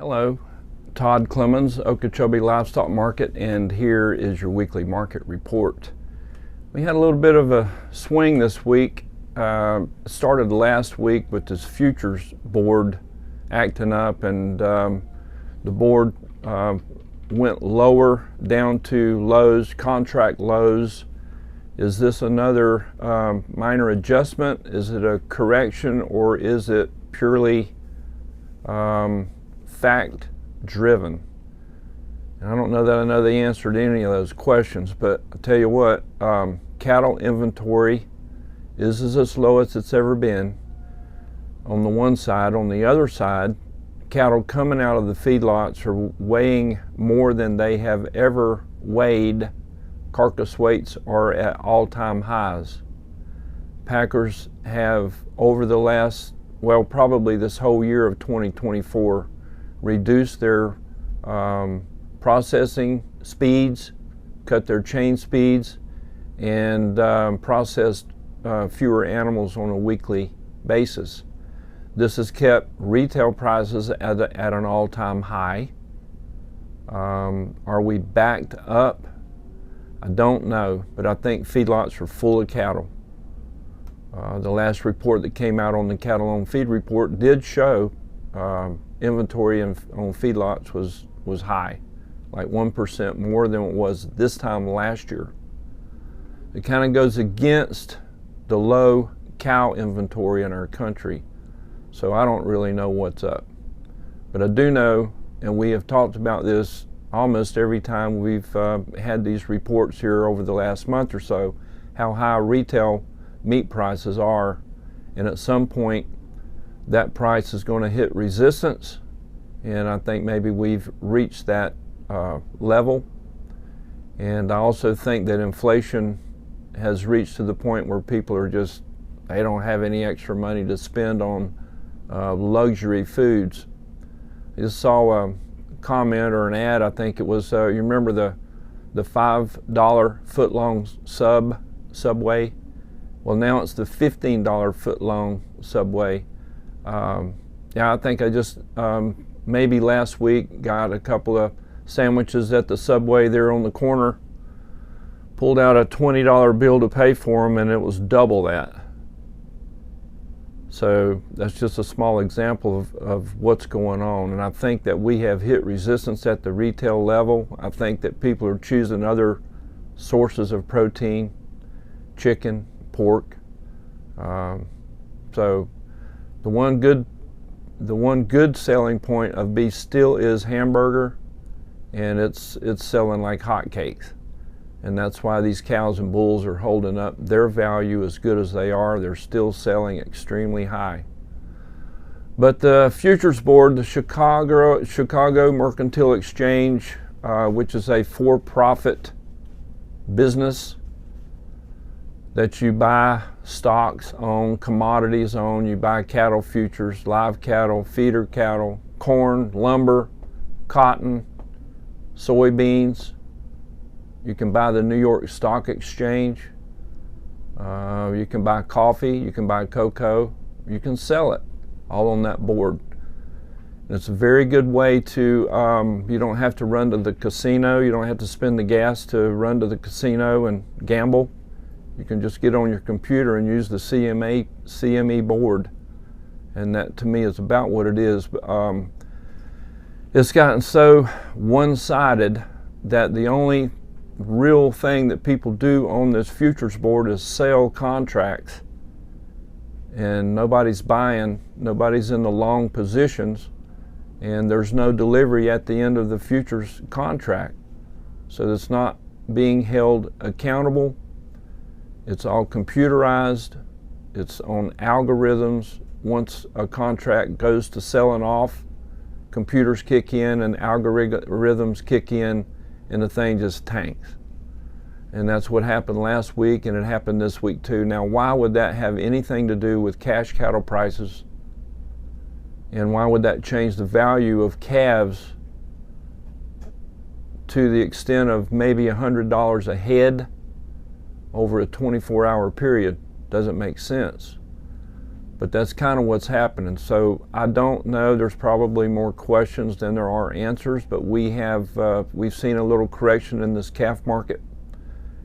Hello, Todd Clemens, Okeechobee Livestock Market, and here is your weekly market report. We had a little bit of a swing this week. Started last week with this futures board acting up, and the board went lower down to lows, contract lows. Is this another minor adjustment? Is it a correction, or is it purely fact driven? And I don't know that I know the answer to any of those questions, but I'll tell you what, cattle inventory is as low as it's ever been on the one side. On the other side, cattle coming out of the feedlots are weighing more than they have ever weighed. Carcass weights are at all-time highs. Packers have, over the last, well, probably this whole year of 2024, reduced their processing speeds, cut their chain speeds, and processed fewer animals on a weekly basis. This has kept retail prices at an all-time high. Are we backed up? I don't know, but I think feedlots are full of cattle. The last report that came out on the cattle on feed report did show inventory on feedlots was high, like 1% more than it was this time last year. It kind of goes against the low cow inventory in our country, so I don't really know what's up. But I do know, and we have talked about this almost every time we've had these reports here over the last month or so, how high retail meat prices are, and at some point that price is going to hit resistance, and I think maybe we've reached that level. And I also think that inflation has reached to the point where people are just, they don't have any extra money to spend on luxury foods. I just saw a comment or an ad, I think it was, you remember the $5 foot-long Subway? Well, now it's the $15 foot-long Subway. Yeah, I think I just maybe last week got a couple of sandwiches at the Subway there on the corner, pulled out a $20 bill to pay for them, and it was double that. So that's just a small example of what's going on. And I think that we have hit resistance at the retail level. I think that people are choosing other sources of protein, chicken, pork. So the one good selling point of beef still is hamburger, and it's selling like hotcakes. And that's why these cows and bulls are holding up their value as good as they are. They're still selling extremely high. But the futures board, the Chicago Mercantile Exchange, which is a for-profit business that you buy stocks on, commodities on, you buy cattle futures, live cattle, feeder cattle, corn, lumber, cotton, soybeans. You can buy the New York Stock Exchange. You can buy coffee, you can buy cocoa, you can sell it all on that board. And it's a very good way to, you don't have to run to the casino, you don't have to spend the gas to run to the casino and gamble. You can just get on your computer and use the CME board. And that to me is about what it is. It's gotten so one-sided that the only real thing that people do on this futures board is sell contracts, and nobody's buying, nobody's in the long positions, and there's no delivery at the end of the futures contract. So it's not being held accountable. It's all computerized. It's on algorithms. Once a contract goes to selling off, computers kick in and algorithms kick in, and the thing just tanks. And that's what happened last week, and it happened this week too. Now, why would that have anything to do with cash cattle prices? And why would that change the value of calves to the extent of maybe $100 a head over a 24-hour period? Doesn't make sense. But that's kind of what's happening. So I don't know. There's probably more questions than there are answers. But we've seen a little correction in this calf market.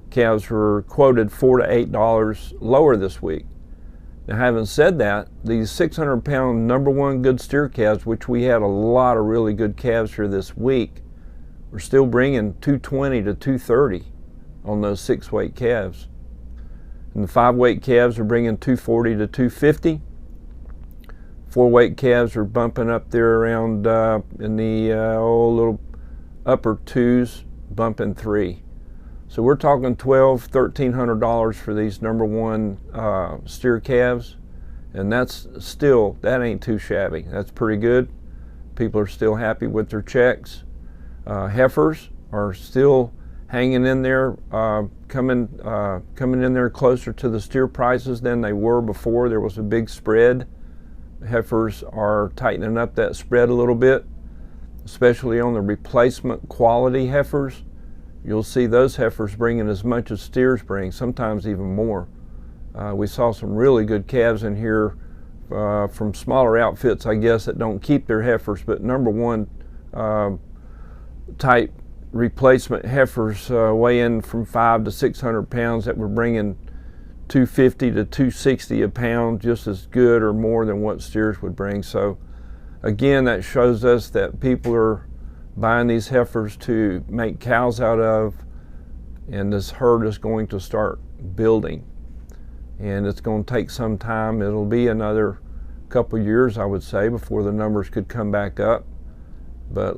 Calves were quoted $4 to $8 lower this week. Now, having said that, these 600-pound number one good steer calves, which we had a lot of really good calves here this week, we're still bringing 220 to 230 on those 6-weight calves. And the 5-weight calves are bringing 240 to 250. 4-weight calves are bumping up there around in the little upper 2s, bumping 3. So we're talking $1,200, $1,300 for these number one steer calves, and that ain't too shabby. That's pretty good. People are still happy with their checks. Heifers are still hanging in there, coming in there closer to the steer prices than they were before. There was a big spread. Heifers are tightening up that spread a little bit, especially on the replacement quality heifers. You'll see those heifers bringing as much as steers bring, sometimes even more. We saw some really good calves in here from smaller outfits, I guess, that don't keep their heifers, but number one type replacement heifers weigh in from 500 to 600 pounds that were bringing 250 to 260 a pound, just as good or more than what steers would bring. So again, that shows us that people are buying these heifers to make cows out of, and this herd is going to start building. And it's going to take some time. It'll be another couple years, I would say, before the numbers could come back up. But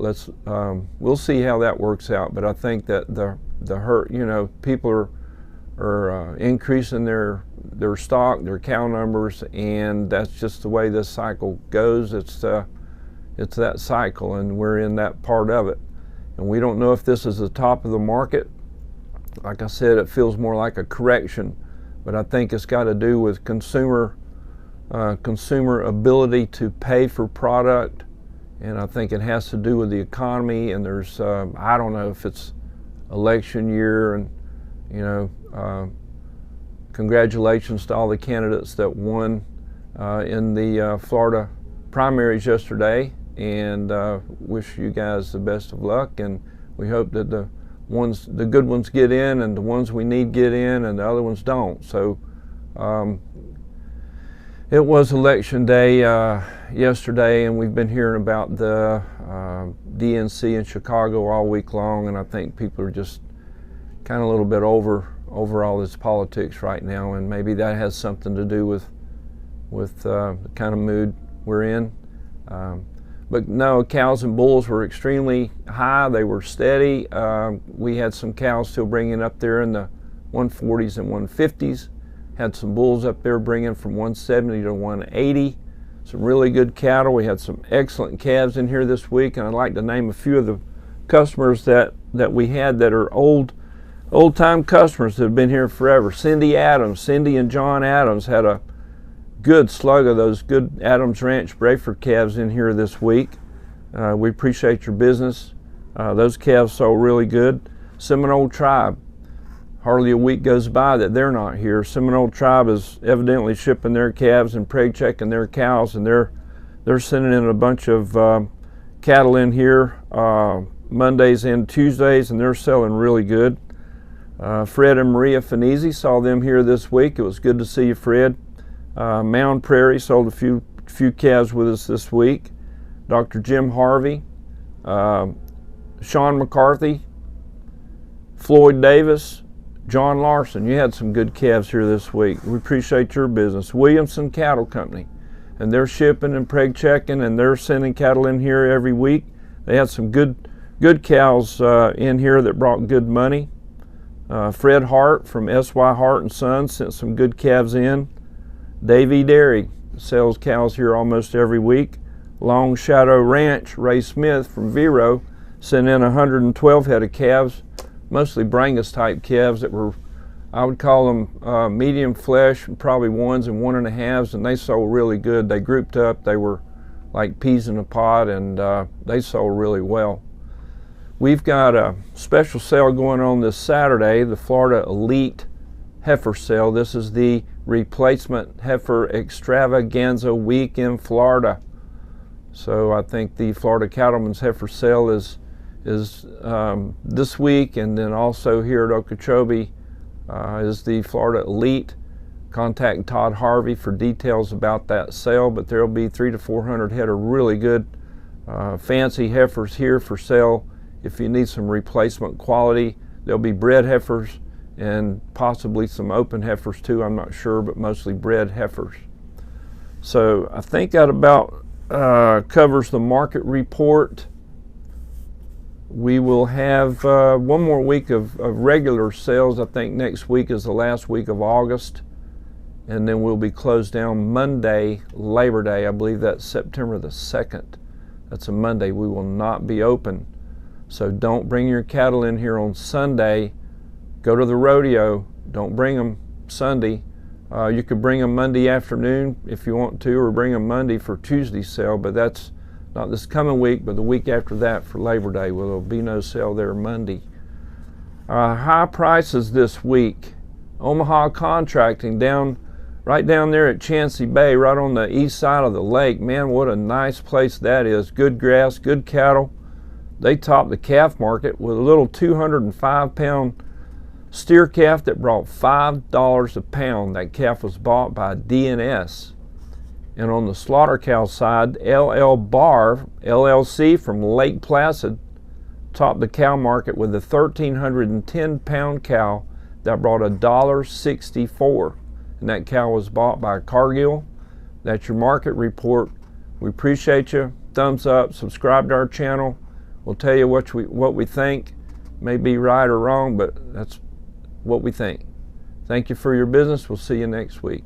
we'll see how that works out. But I think that the herd, people are increasing their stock, their cow numbers, and that's just the way this cycle goes. It's that cycle, and we're in that part of it. And we don't know if this is the top of the market. Like I said, it feels more like a correction, but I think it's got to do with consumer ability to pay for product, and I think it has to do with the economy. And there's I don't know if it's election year, and congratulations to all the candidates that won in the Florida primaries yesterday, and wish you guys the best of luck. And we hope that the good ones get in, and the ones we need get in, and the other ones don't. So it was election day yesterday, and we've been hearing about the DNC in Chicago all week long, and I think people are just kind of a little bit over all this politics right now, and maybe that has something to do with the kind of mood we're in. But no, cows and bulls were extremely high. They were steady. We had some cows still bringing up there in the 140s and 150s. Had some bulls up there bringing from 170 to 180. Some really good cattle. We had some excellent calves in here this week, and I'd like to name a few of the customers that we had that are old-time customers that have been here forever. Cindy and John Adams had a good slug of those good Adams Ranch Brayford calves in here this week. We appreciate your business. Those calves sold really good. Seminole Tribe, hardly a week goes by that they're not here. Seminole Tribe is evidently shipping their calves and preg checking their cows, and they're sending in a bunch of cattle in here Mondays and Tuesdays, and they're selling really good. Fred and Maria Finizzi, saw them here this week. It was good to see you, Fred. Mound Prairie sold a few calves with us this week. Dr. Jim Harvey, Sean McCarthy, Floyd Davis, John Larson. You had some good calves here this week. We appreciate your business. Williamson Cattle Company, and they're shipping and preg checking, and they're sending cattle in here every week. They had some good cows in here that brought good money. Fred Hart from S.Y. Hart and Sons sent some good calves in. Davy Dairy sells cows here almost every week. Long Shadow Ranch, Ray Smith from Vero sent in 112 head of calves, mostly Brangus type calves that were, I would call them medium flesh, probably 1s and 1.5s, and they sold really good. They grouped up, they were like peas in a pod, and they sold really well. We've got a special sale going on this Saturday, the Florida Elite Heifer Sale. This is the replacement heifer extravaganza week in Florida. So I think the Florida Cattlemen's Heifer Sale is this week, and then also here at Okeechobee is the Florida Elite. Contact Todd Harvey for details about that sale, but there will be 300 to 400 head of really good fancy heifers here for sale. If you need some replacement quality, there'll be bred heifers and possibly some open heifers too, I'm not sure, but mostly bred heifers. So I think that about covers the market report. We will have one more week of regular sales. I think next week is the last week of August, and then we'll be closed down Monday, Labor Day. I believe that's September the 2nd. That's a Monday. We will not be open. So don't bring your cattle in here on Sunday. Go to the rodeo. Don't bring them Sunday. You could bring them Monday afternoon if you want to, or bring them Monday for Tuesday's sale, but that's not this coming week, but the week after that for Labor Day. Well, there'll be no sale there Monday. High prices this week. Omaha Contracting right down there at Chansey Bay, right on the east side of the lake. Man, what a nice place that is. Good grass, good cattle. They topped the calf market with a little 205-pound steer calf that brought $5 a pound. That calf was bought by DNS. And on the slaughter cow side, LL Bar, LLC from Lake Placid, topped the cow market with a 1,310-pound cow that brought $1.64. And that cow was bought by Cargill. That's your market report. We appreciate you. Thumbs up, subscribe to our channel. We'll tell you what we think. May be right or wrong, but that's what we think. Thank you for your business. We'll see you next week.